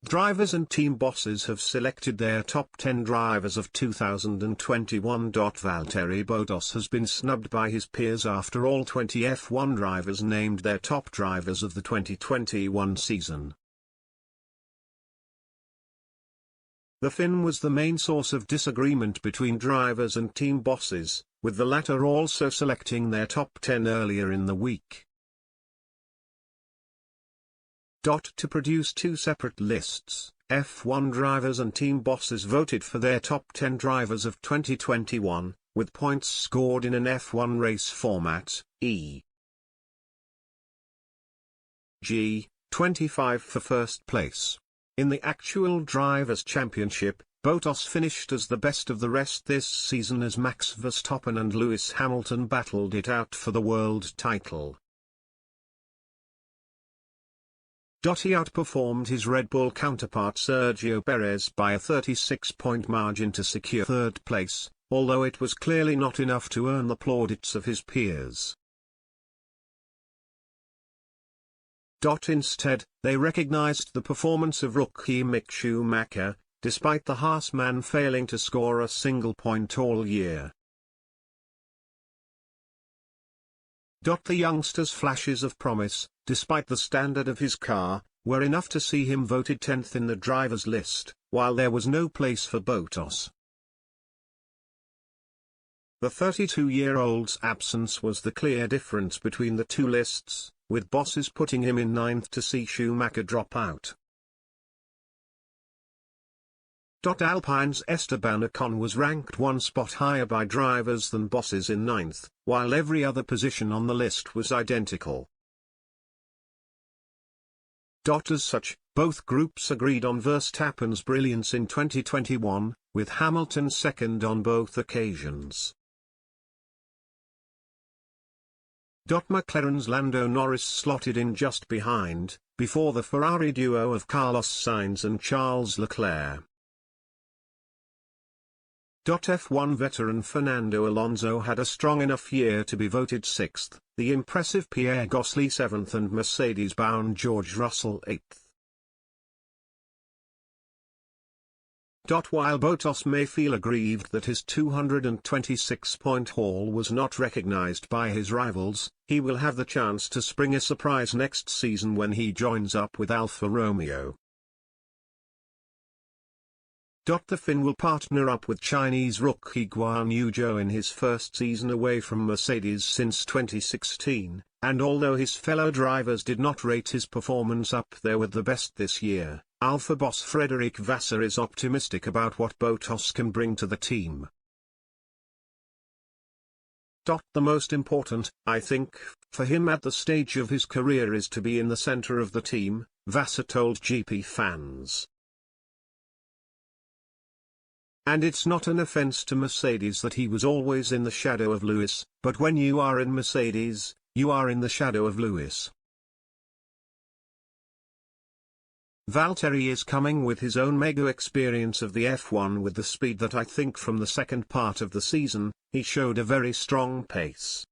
Drivers and team bosses have selected their top 10 drivers of 2021. Valtteri Bottas has been snubbed by his peers after all 20 F1 drivers named their top drivers of the 2021 season. The Finn was the main source of disagreement between drivers and team bosses, with the latter also selecting their top 10 earlier in the week. To produce two separate lists, F1 drivers and team bosses voted for their top 10 drivers of 2021, with points scored in an F1 race format, e.g. 25 for first place. In the actual Drivers' Championship, Bottas finished as the best of the rest this season as Max Verstappen and Lewis Hamilton battled it out for the world title. He outperformed his Red Bull counterpart Sergio Perez by a 36-point margin to secure third place, although it was clearly not enough to earn the plaudits of his peers. Instead, they recognized the performance of rookie Mick Schumacher, despite the Haas-man failing to score a single point all year. The youngster's flashes of promise, despite the standard of his car, were enough to see him voted 10th in the drivers' list, while there was no place for Bottas. The 32-year-old's absence was the clear difference between the two lists, with bosses putting him in 9th to see Schumacher drop out. Alpine's Esteban Ocon was ranked one spot higher by drivers than bosses in 9th, while every other position on the list was identical. As such, both groups agreed on Verstappen's brilliance in 2021, with Hamilton second on both occasions. McLaren's Lando Norris slotted in just behind, before the Ferrari duo of Carlos Sainz and Charles Leclerc. F1 veteran Fernando Alonso had a strong enough year to be voted 6th, the impressive Pierre Gasly 7th and Mercedes-bound George Russell 8th. While Bottas may feel aggrieved that his 226-point haul was not recognized by his rivals, he will have the chance to spring a surprise next season when he joins up with Alfa Romeo. The Finn will partner up with Chinese rookie Guan Yu Zhou in his first season away from Mercedes since 2016, and although his fellow drivers did not rate his performance up there with the best this year, Alfa boss Frederic Vasseur is optimistic about what Bottas can bring to the team. The most important, I think, for him at the stage of his career is to be in the center of the team, Vasseur told GP fans. And it's not an offense to Mercedes that he was always in the shadow of Lewis, but when you are in Mercedes, you are in the shadow of Lewis. Valtteri is coming with his own mega experience of the F1 with the speed that I think from the second part of the season, he showed a very strong pace.